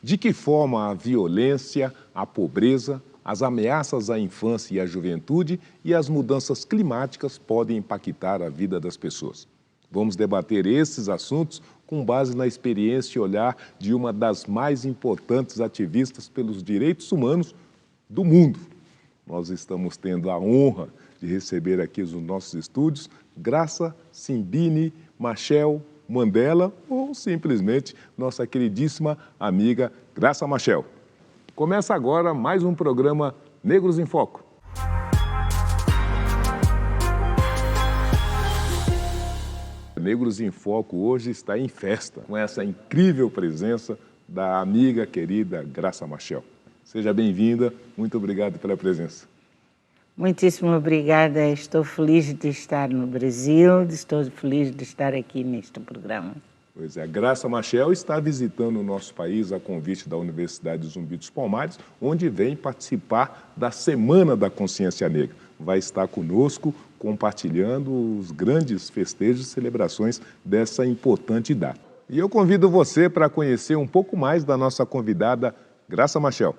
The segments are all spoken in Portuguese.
De que forma a violência, a pobreza, as ameaças à infância e à juventude e as mudanças climáticas podem impactar a vida das pessoas? Vamos debater esses assuntos com base na experiência e olhar de uma das mais importantes ativistas pelos direitos humanos do mundo. Nós estamos tendo a honra de receber aqui nos nossos estúdios Graça Simbini Machel Mandela, ou simplesmente nossa queridíssima amiga Graça Machel. Começa agora mais um programa Negros em Foco. Negros em Foco hoje está em festa, com essa incrível presença da amiga querida Graça Machel. Seja bem-vinda, muito obrigado pela presença. Muitíssimo obrigada, estou feliz de estar no Brasil, estou feliz de estar aqui neste programa. Pois é, a Graça Machel está visitando o nosso país a convite da Universidade Zumbi dos Palmares, onde vem participar da Semana da Consciência Negra. Vai estar conosco compartilhando os grandes festejos e celebrações dessa importante data. E eu convido você para conhecer um pouco mais da nossa convidada Graça Machel.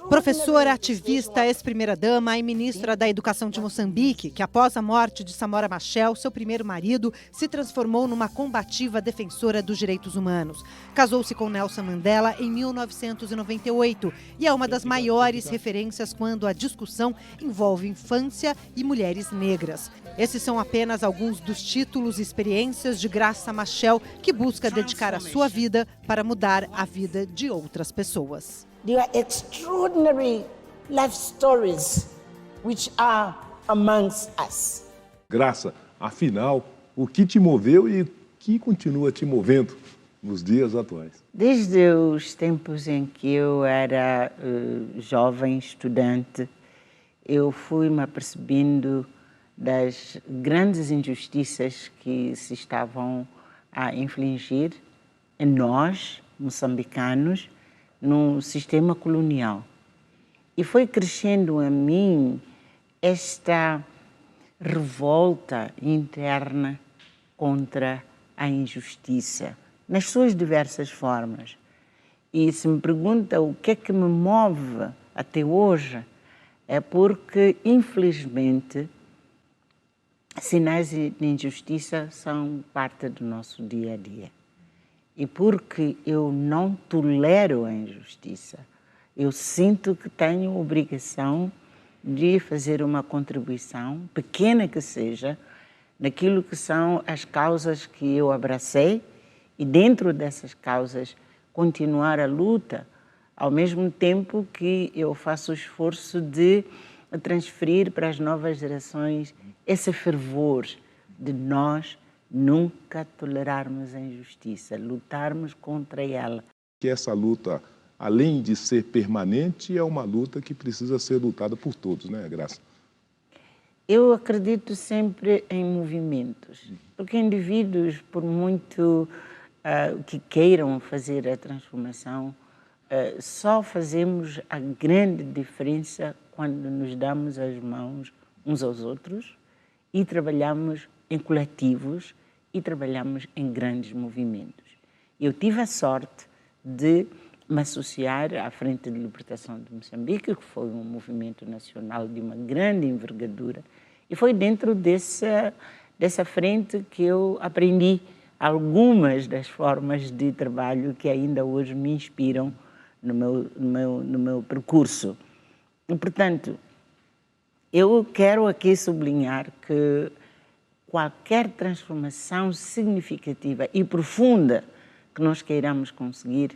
Professora, ativista, ex-primeira-dama e ministra da Educação de Moçambique, que após a morte de Samora Machel, seu primeiro marido, se transformou numa combativa defensora dos direitos humanos. Casou-se com Nelson Mandela em 1998 e é uma das maiores referências quando a discussão envolve infância e mulheres negras. Esses são apenas alguns dos títulos e experiências de Graça Machel, que busca dedicar a sua vida para mudar a vida de outras pessoas. There are extraordinary life stories which are amongst us. Graça, afinal, o que te moveu e o que continua te movendo nos dias atuais? Desde os tempos em que eu era jovem, estudante, eu fui me apercebendo das grandes injustiças que se estavam a infligir em nós, moçambicanos, no sistema colonial. E foi crescendo em mim esta revolta interna contra a injustiça, nas suas diversas formas. E se me pergunta o que é que me move até hoje, é porque, infelizmente, sinais de injustiça são parte do nosso dia a dia. E porque eu não tolero a injustiça, eu sinto que tenho obrigação de fazer uma contribuição, pequena que seja, naquilo que são as causas que eu abracei e dentro dessas causas continuar a luta, ao mesmo tempo que eu faço o esforço de transferir para as novas gerações esse fervor de nós nunca tolerarmos a injustiça, lutarmos contra ela. Que essa luta, além de ser permanente, é uma luta que precisa ser lutada por todos, né, Graça? Eu acredito sempre em movimentos, porque indivíduos, por muito que queiram fazer a transformação, só fazemos a grande diferença quando nos damos as mãos uns aos outros e trabalhamos em coletivos e trabalhamos em grandes movimentos. Eu tive a sorte de me associar à Frente de Libertação de Moçambique, que foi um movimento nacional de uma grande envergadura, e foi dentro dessa frente que eu aprendi algumas das formas de trabalho que ainda hoje me inspiram no meu percurso. E, portanto, eu quero aqui sublinhar que qualquer transformação significativa e profunda que nós queiramos conseguir,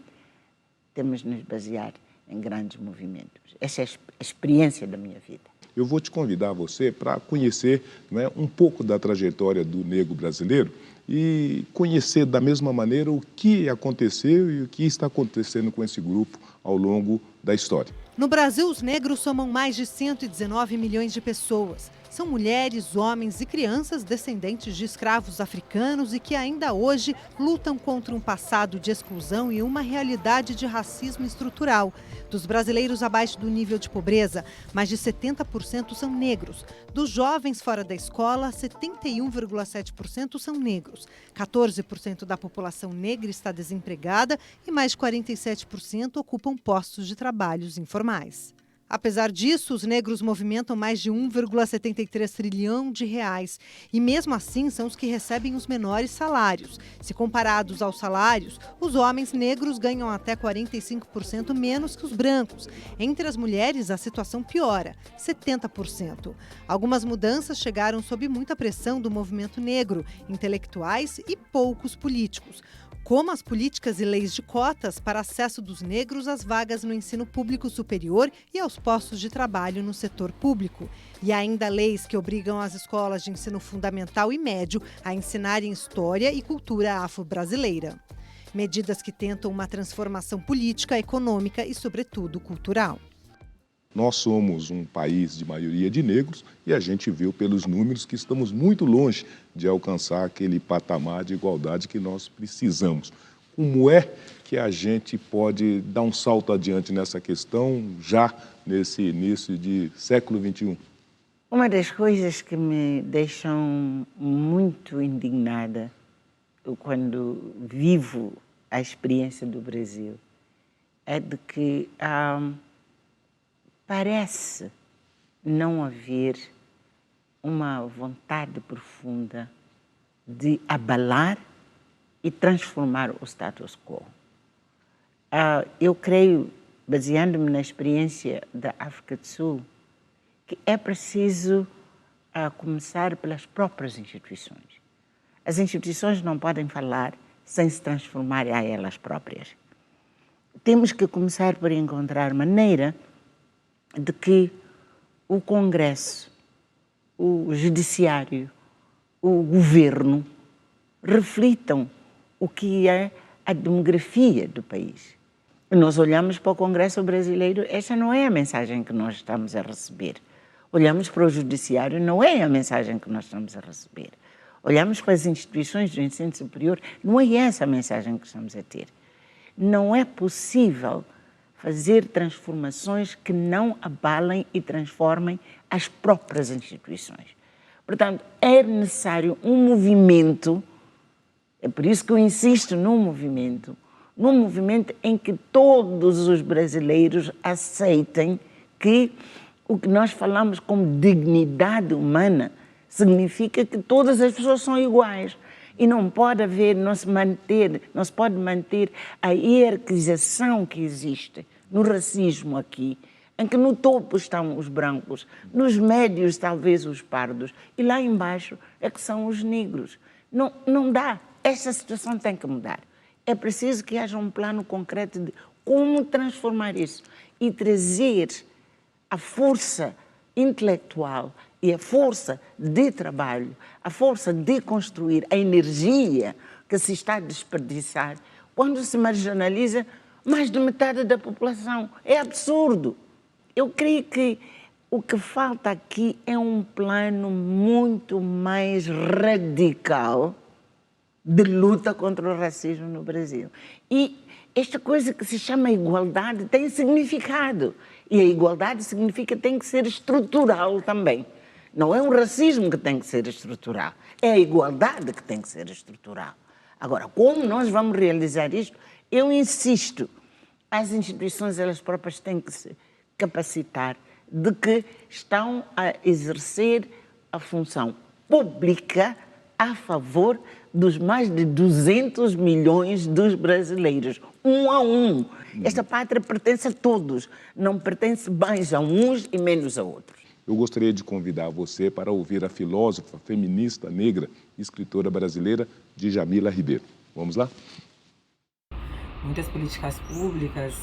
temos de nos basear em grandes movimentos. Essa é a experiência da minha vida. Eu vou te convidar você para conhecer, né, um pouco da trajetória do negro brasileiro e conhecer da mesma maneira o que aconteceu e o que está acontecendo com esse grupo ao longo da história. No Brasil, os negros somam mais de 119 milhões de pessoas. São mulheres, homens e crianças descendentes de escravos africanos e que ainda hoje lutam contra um passado de exclusão e uma realidade de racismo estrutural. Dos brasileiros abaixo do nível de pobreza, mais de 70% 61% são negros. Dos jovens fora da escola, 71,7% são negros. 14% da população negra está desempregada e mais de 47% ocupam postos de trabalhos informais. Apesar disso, os negros movimentam mais de 1,73 trilhão de reais e mesmo assim são os que recebem os menores salários. Se comparados aos salários, os homens negros ganham até 45% menos que os brancos. Entre as mulheres, a situação piora, 70%. Algumas mudanças chegaram sob muita pressão do movimento negro, intelectuais e poucos políticos, como as políticas e leis de cotas para acesso dos negros às vagas no ensino público superior e aos postos de trabalho no setor público. E ainda leis que obrigam as escolas de ensino fundamental e médio a ensinarem história e cultura afro-brasileira. Medidas que tentam uma transformação política, econômica e, sobretudo, cultural. Nós somos um país de maioria de negros e a gente viu pelos números que estamos muito longe de alcançar aquele patamar de igualdade que nós precisamos. Como é que a gente pode dar um salto adiante nessa questão já nesse início de século XXI? Uma das coisas que me deixam muito indignada quando vivo a experiência do Brasil é de que parece não haver uma vontade profunda de abalar e transformar o status quo. Eu creio, baseando-me na experiência da África do Sul, que é preciso começar pelas próprias instituições. As instituições não podem falar sem se transformar a elas próprias. Temos que começar por encontrar maneira de que o Congresso, o Judiciário, o Governo reflitam o que é a demografia do país. Nós olhamos para o Congresso brasileiro, essa não é a mensagem que nós estamos a receber. Olhamos para o Judiciário, não é a mensagem que nós estamos a receber. Olhamos para as instituições do ensino superior, não é essa a mensagem que estamos a ter. Não é possível fazer transformações que não abalem e transformem as próprias instituições. Portanto, é necessário um movimento, é por isso que eu insisto num movimento em que todos os brasileiros aceitem que o que nós falamos como dignidade humana significa que todas as pessoas são iguais. E não pode haver, não se pode manter a hierarquização que existe no racismo aqui, em que no topo estão os brancos, nos médios talvez os pardos, e lá embaixo é que são os negros. Não dá. Esta situação tem que mudar. É preciso que haja um plano concreto de como transformar isso e trazer a força intelectual e a força de trabalho, a força de construir, a energia que se está a desperdiçar quando se marginaliza mais de metade da população. É absurdo. Eu creio que o que falta aqui é um plano muito mais radical de luta contra o racismo no Brasil. E esta coisa que se chama igualdade tem significado. E a igualdade significa que tem que ser estrutural também. Não é o racismo que tem que ser estrutural, é a igualdade que tem que ser estrutural. Agora, como nós vamos realizar isto? Eu insisto, as instituições elas próprias têm que se capacitar de que estão a exercer a função pública a favor dos mais de 200 milhões dos brasileiros, um a um. Esta pátria pertence a todos, não pertence mais a uns e menos a outros. Eu gostaria de convidar você para ouvir a filósofa, feminista negra e escritora brasileira Djamila Ribeiro. Vamos lá? Muitas políticas públicas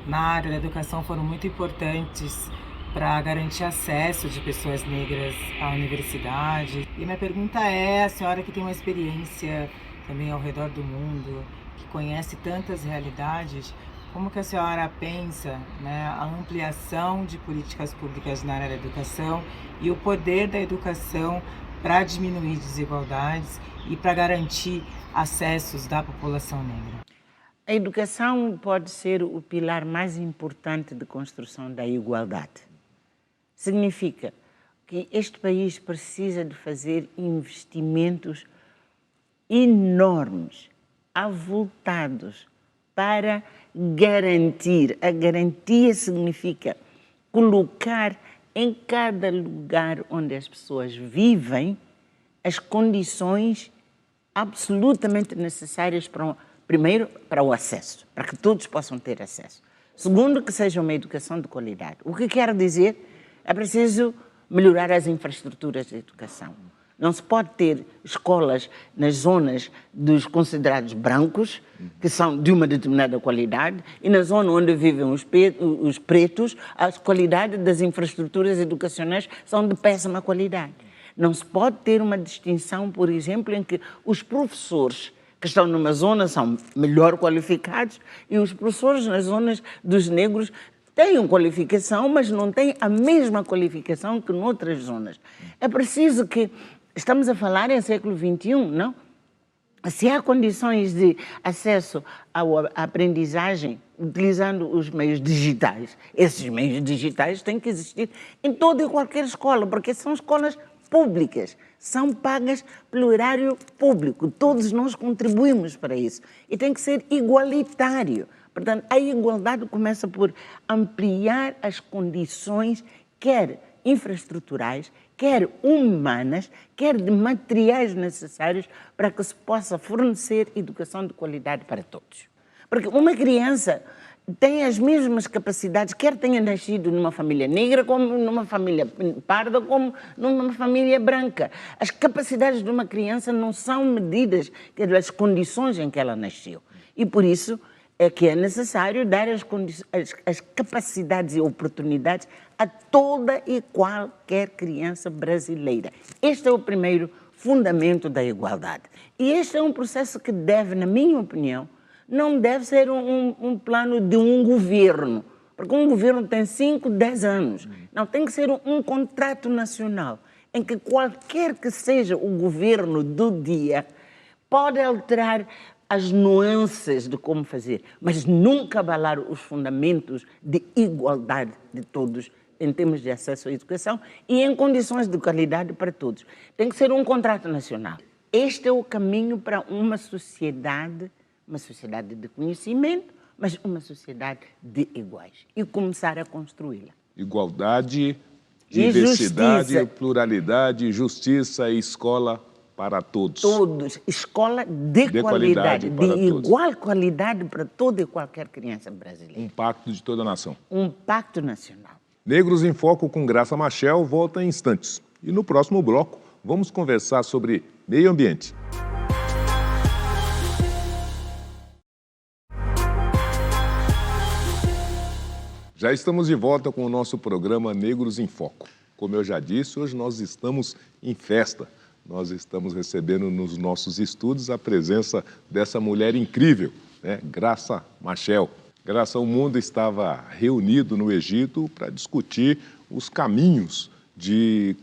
na área da educação foram muito importantes para garantir acesso de pessoas negras à universidade. E minha pergunta é, a senhora que tem uma experiência também ao redor do mundo, que conhece tantas realidades, como que a senhora pensa, né, a ampliação de políticas públicas na área da educação e o poder da educação para diminuir desigualdades e para garantir acessos da população negra? A educação pode ser o pilar mais importante de construção da igualdade. significa que este país precisa de fazer investimentos enormes, avultados, para garantir. A garantia significa colocar em cada lugar onde as pessoas vivem as condições absolutamente necessárias primeiro, para o acesso, para que todos possam ter acesso. Segundo, que seja uma educação de qualidade. O que quero dizer? É preciso melhorar as infraestruturas de educação. Não se pode ter escolas nas zonas dos considerados brancos, que são de uma determinada qualidade, e na zona onde vivem os pretos, a qualidade das infraestruturas educacionais são de péssima qualidade. Não se pode ter uma distinção, por exemplo, em que os professores que estão numa zona são melhor qualificados e os professores nas zonas dos negros têm qualificação, mas não têm a mesma qualificação que noutras zonas. É preciso que... Estamos a falar em século XXI, não? Se há condições de acesso à aprendizagem utilizando os meios digitais, esses meios digitais têm que existir em toda e qualquer escola, porque são escolas públicas, são pagas pelo erário público, todos nós contribuímos para isso e tem que ser igualitário. Portanto, a igualdade começa por ampliar as condições, quer infraestruturais, quer humanas, quer de materiais necessários para que se possa fornecer educação de qualidade para todos. Porque uma criança tem as mesmas capacidades, quer tenha nascido numa família negra, como numa família parda, como numa família branca. As capacidades de uma criança não são medidas pelas condições em que ela nasceu. E por isso é que é necessário dar as capacidades e oportunidades a toda e qualquer criança brasileira. Este é o primeiro fundamento da igualdade. E este é um processo que deve, na minha opinião, não deve ser um plano de um governo, porque um governo tem 5, 10 anos. Não, tem que ser um contrato nacional, em que qualquer que seja o governo do dia pode alterar as nuances de como fazer, mas nunca abalar os fundamentos de igualdade de todos em termos de acesso à educação e em condições de qualidade para todos. Tem que ser um contrato nacional. Este é o caminho para uma sociedade de conhecimento, mas uma sociedade de iguais e começar a construí-la. Igualdade, diversidade, pluralidade, justiça e escola para todos. Todos. Escola de qualidade, de igual qualidade para toda e qualquer criança brasileira. Um pacto de toda a nação. Um pacto nacional. Negros em Foco com Graça Machel volta em instantes. E no próximo bloco vamos conversar sobre meio ambiente. Já estamos de volta com o nosso programa Negros em Foco. Como eu já disse, hoje nós estamos em festa. Nós estamos recebendo nos nossos estúdios a presença dessa mulher incrível, né? Graça Machel. Graça, o mundo estava reunido no Egito para discutir os caminhos de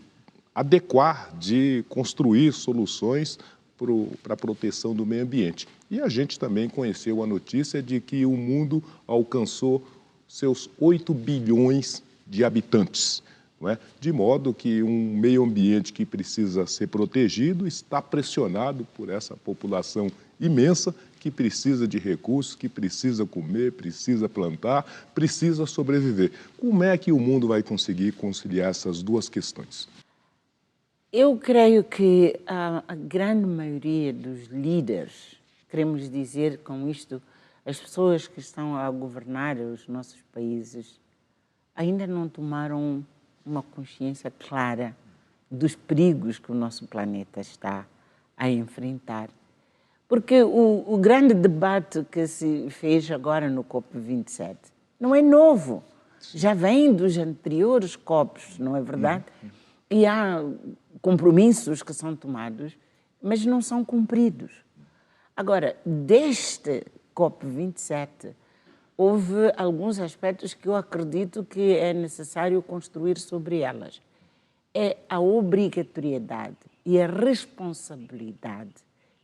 adequar, de construir soluções para a proteção do meio ambiente. E a gente também conheceu a notícia de que o mundo alcançou seus 8 bilhões de habitantes. Não é? De modo que um meio ambiente que precisa ser protegido está pressionado por essa população imensa que precisa de recursos, que precisa comer, precisa plantar, precisa sobreviver. Como é que o mundo vai conseguir conciliar essas duas questões? Eu creio que a grande maioria dos líderes, queremos dizer com isto, as pessoas que estão a governar os nossos países, ainda não tomaram uma consciência clara dos perigos que o nosso planeta está a enfrentar. Porque o grande debate que se fez agora no COP27 não é novo, já vem dos anteriores COPs, não é verdade? E há compromissos que são tomados, mas não são cumpridos. Agora, deste COP27, houve alguns aspectos que eu acredito que é necessário construir sobre elas. É a obrigatoriedade e a responsabilidade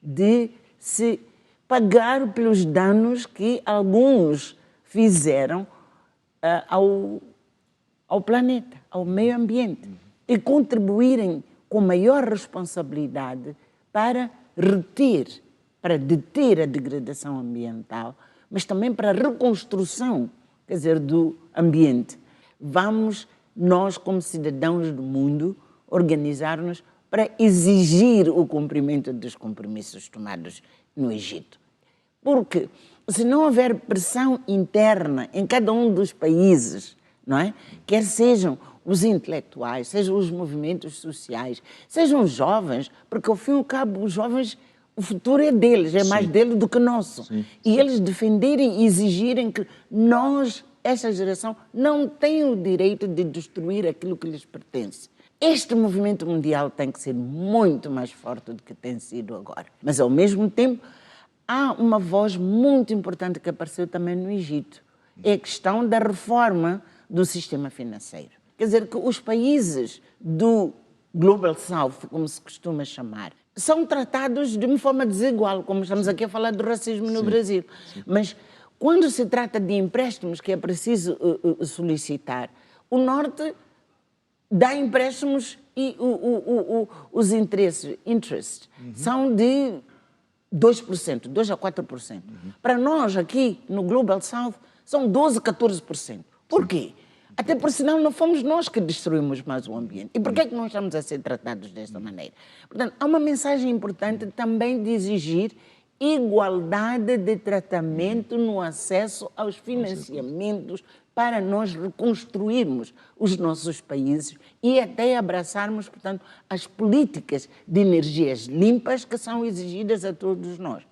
de se pagar pelos danos que alguns fizeram ao planeta, ao meio ambiente e contribuírem com maior responsabilidade para deter a degradação ambiental, mas também para a reconstrução, quer dizer, do ambiente. Vamos, nós como cidadãos do mundo, organizar-nos para exigir o cumprimento dos compromissos tomados no Egito. Porque se não houver pressão interna em cada um dos países, não é? Quer sejam os intelectuais, sejam os movimentos sociais, sejam os jovens, porque ao fim e ao cabo os jovens, o futuro é deles, é mais deles do que nosso. E eles defenderem e exigirem que nós, esta geração, não tem o direito de destruir aquilo que lhes pertence. Este movimento mundial tem que ser muito mais forte do que tem sido agora. Mas, ao mesmo tempo, há uma voz muito importante que apareceu também no Egito. É a questão da reforma do sistema financeiro. Quer dizer, que os países do Global South, como se costuma chamar, são tratados de uma forma desigual, como estamos aqui a falar do racismo no Brasil. Mas, quando se trata de empréstimos que é preciso solicitar, o Norte dá empréstimos e os interesses são de 2%, 2 a 4%. Para nós aqui no Global South são 12 a 14%. Por quê? Até porque senão não fomos nós que destruímos mais o ambiente. E por que é que nós estamos a ser tratados desta maneira? Portanto, há uma mensagem importante também de exigir igualdade de tratamento no acesso aos financiamentos para nós reconstruirmos os nossos países e até abraçarmos, portanto, as políticas de energias limpas que são exigidas a todos nós.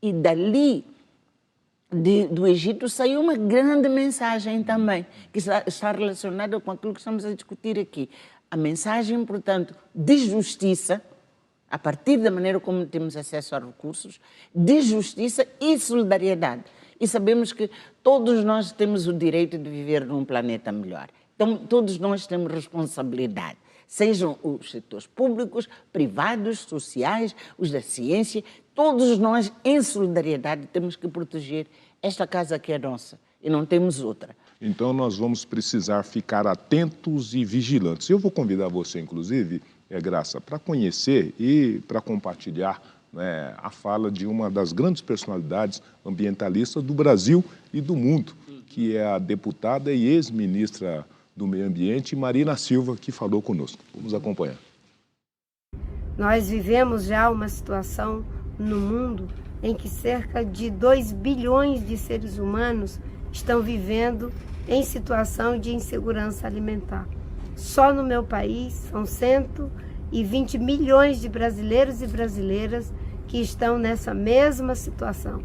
E dali, do Egito, saiu uma grande mensagem também, que está relacionada com aquilo que estamos a discutir aqui. A mensagem, portanto, de justiça, a partir da maneira como temos acesso a recursos, de justiça e solidariedade. E sabemos que todos nós temos o direito de viver num planeta melhor. Então, todos nós temos responsabilidade, sejam os setores públicos, privados, sociais, os da ciência, todos nós, em solidariedade, temos que proteger esta casa que é nossa e não temos outra. Então, nós vamos precisar ficar atentos e vigilantes. Eu vou convidar você, inclusive, Graça, para conhecer e para compartilhar, né, a fala de uma das grandes personalidades ambientalistas do Brasil e do mundo, que é a deputada e ex-ministra do Meio Ambiente, Marina Silva, que falou conosco. Vamos acompanhar. Nós vivemos já uma situação no mundo em que cerca de 2 bilhões de seres humanos estão vivendo em situação de insegurança alimentar. Só no meu país são 120 milhões de brasileiros e brasileiras que estão nessa mesma situação.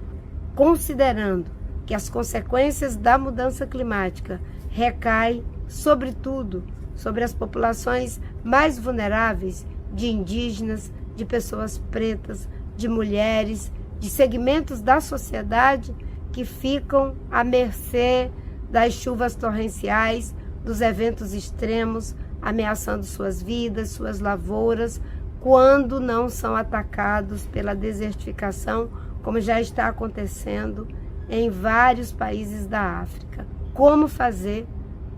Considerando que as consequências da mudança climática recaem, sobretudo, sobre as populações mais vulneráveis de indígenas, de pessoas pretas, de mulheres, de segmentos da sociedade que ficam à mercê das chuvas torrenciais, dos eventos extremos, ameaçando suas vidas, suas lavouras, quando não são atacados pela desertificação, como já está acontecendo em vários países da África. Como fazer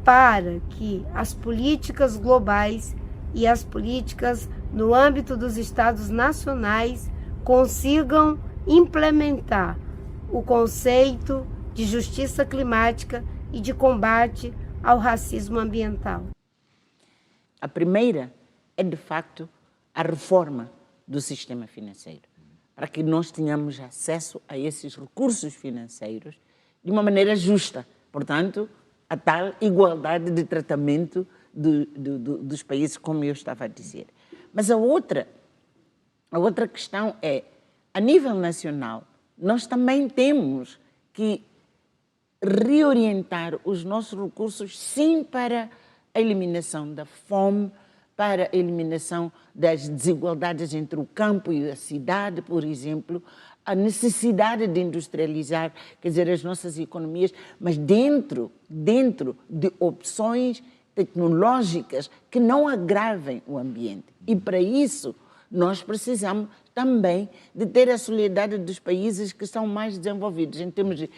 para que as políticas globais e as políticas no âmbito dos estados nacionais consigam implementar o conceito de justiça climática e de combate ao racismo ambiental? A primeira é, de facto, a reforma do sistema financeiro, para que nós tenhamos acesso a esses recursos financeiros de uma maneira justa, portanto, a tal igualdade de tratamento dos países, como eu estava a dizer. Mas a outra questão é, a nível nacional, nós também temos que reorientar os nossos recursos, sim, para a eliminação da fome, para a eliminação das desigualdades entre o campo e a cidade, por exemplo, a necessidade de industrializar, quer dizer, as nossas economias, mas dentro de opções tecnológicas que não agravem o ambiente. E para isso nós precisamos também de ter a solidariedade dos países que são mais desenvolvidos em termos de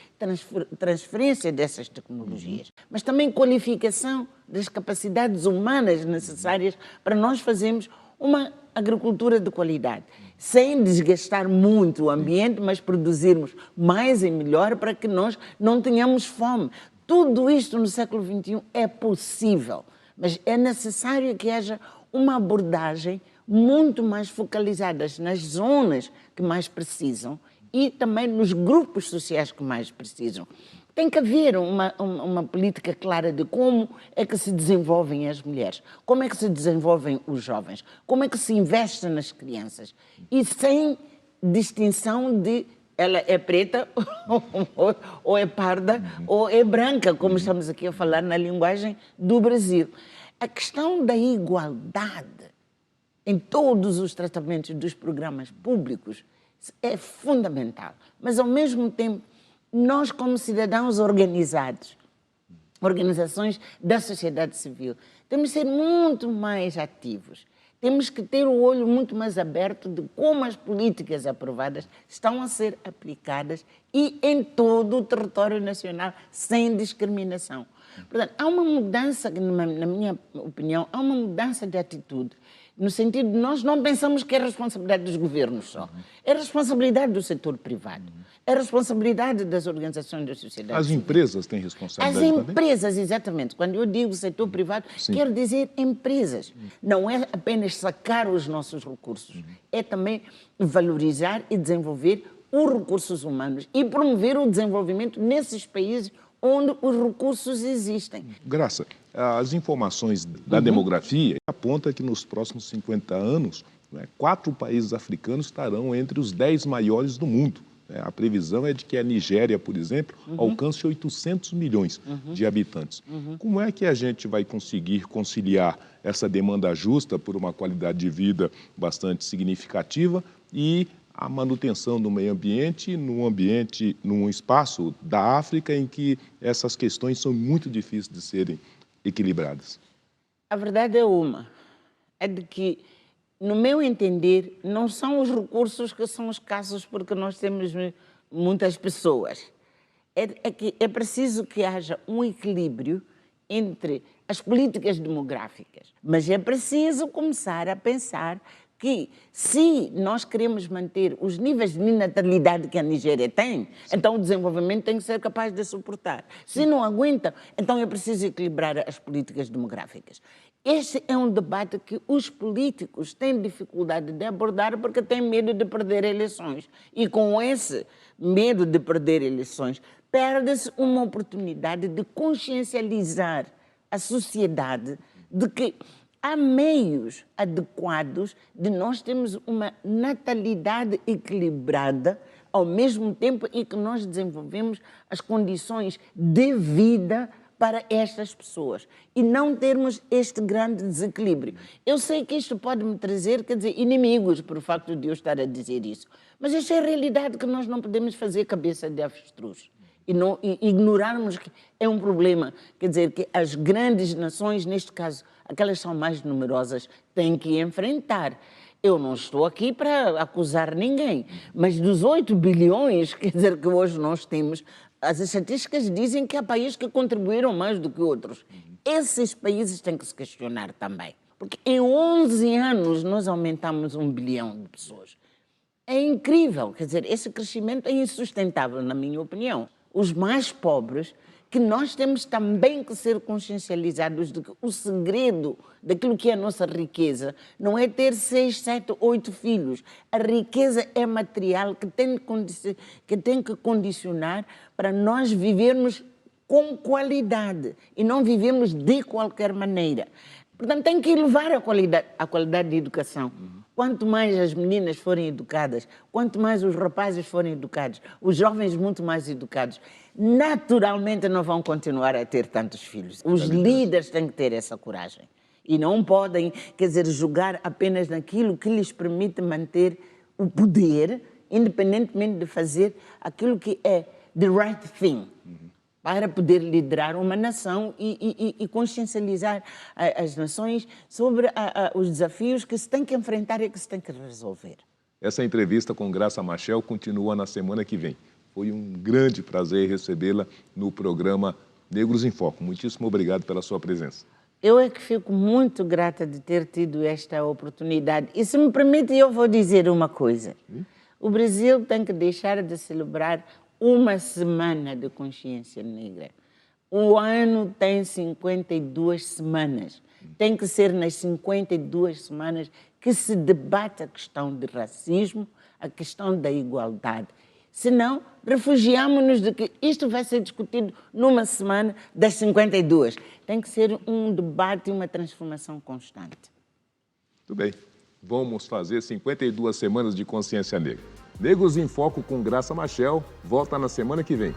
transferência dessas tecnologias, mas também qualificação das capacidades humanas necessárias para nós fazermos uma agricultura de qualidade, sem desgastar muito o ambiente, mas produzirmos mais e melhor para que nós não tenhamos fome. Tudo isto no século XXI é possível, mas é necessário que haja uma abordagem muito mais focalizada nas zonas que mais precisam e também nos grupos sociais que mais precisam. Tem que haver uma política clara de como é que se desenvolvem as mulheres, como é que se desenvolvem os jovens, como é que se investe nas crianças e sem distinção de ela é preta ou é parda ou é branca, como estamos aqui a falar na linguagem do Brasil. A questão da igualdade em todos os tratamentos dos programas públicos é fundamental, mas ao mesmo tempo nós como cidadãos organizados, organizações da sociedade civil, temos que ser muito mais ativos. Temos que ter o olho muito mais aberto de como as políticas aprovadas estão a ser aplicadas e em todo o território nacional, sem discriminação. Portanto, há uma mudança, na minha opinião, há uma mudança de atitude, no sentido de nós não pensamos que é responsabilidade dos governos só, é responsabilidade do setor privado, é responsabilidade das organizações da sociedade As civil. Empresas têm responsabilidade As também? empresas, exatamente. Quando eu digo setor privado, quero dizer empresas. Não é apenas sacar os nossos recursos, é também valorizar e desenvolver os recursos humanos e promover o desenvolvimento nesses países onde os recursos existem. Graça, as informações da demografia apontam que nos próximos 50 anos, 4 países africanos estarão entre os 10 maiores do mundo. A previsão é de que a Nigéria, por exemplo, alcance 800 milhões de habitantes. Como é que a gente vai conseguir conciliar essa demanda justa por uma qualidade de vida bastante significativa e a manutenção do meio ambiente, num espaço da África em que essas questões são muito difíceis de serem equilibradas? A verdade é de que, no meu entender, não são os recursos que são escassos porque nós temos muitas pessoas. É que é preciso que haja um equilíbrio entre as políticas demográficas, mas é preciso começar a pensar que, se nós queremos manter os níveis de natalidade que a Nigéria tem, então o desenvolvimento tem que ser capaz de suportar. Se não aguenta, então é preciso equilibrar as políticas demográficas. Este é um debate que os políticos têm dificuldade de abordar porque têm medo de perder eleições. E com esse medo de perder eleições, perde-se uma oportunidade de consciencializar a sociedade de que há meios adequados de nós termos uma natalidade equilibrada, ao mesmo tempo em que nós desenvolvemos as condições de vida para estas pessoas e não termos este grande desequilíbrio. Eu sei que isto pode me trazer, quer dizer, inimigos por o facto de eu estar a dizer isso, mas esta é a realidade que nós não podemos fazer cabeça de avestruz. E ignorarmos que é um problema, quer dizer, que as grandes nações, neste caso, aquelas que são mais numerosas, têm que enfrentar. Eu não estou aqui para acusar ninguém, mas dos 8 bilhões, quer dizer, que hoje nós temos, as estatísticas dizem que há países que contribuíram mais do que outros. Esses países têm que se questionar também, porque em 11 anos nós aumentamos 1 bilhão de pessoas. É incrível, quer dizer, esse crescimento é insustentável, na minha opinião. Os mais pobres, que nós temos também que ser consciencializados de que o segredo daquilo que é a nossa riqueza não é ter 6, 7, 8 filhos. A riqueza é material que tem que condicionar para nós vivermos com qualidade e não vivemos de qualquer maneira. Portanto, tem que elevar a qualidade de educação. Quanto mais as meninas forem educadas, quanto mais os rapazes forem educados, os jovens muito mais educados, naturalmente não vão continuar a ter tantos filhos. Os líderes têm que ter essa coragem. E não podem, quer dizer, julgar apenas naquilo que lhes permite manter o poder, independentemente de fazer aquilo que é the right thing. para poder liderar uma nação e consciencializar as nações sobre os desafios que se tem que enfrentar e que se tem que resolver. Essa entrevista com Graça Machel continua na semana que vem. Foi um grande prazer recebê-la no programa Negros em Foco. Muitíssimo obrigado pela sua presença. Eu é que fico muito grata de ter tido esta oportunidade. E se me permite, eu vou dizer uma coisa. O Brasil tem que deixar de celebrar uma semana de consciência negra. O ano tem 52 semanas. Tem que ser nas 52 semanas que se debate a questão de racismo, a questão da igualdade. Senão, refugiamos-nos de que isto vai ser discutido numa semana das 52. Tem que ser um debate e uma transformação constante. Muito bem. Vamos fazer 52 semanas de consciência negra. Negros em Foco com Graça Machel volta na semana que vem.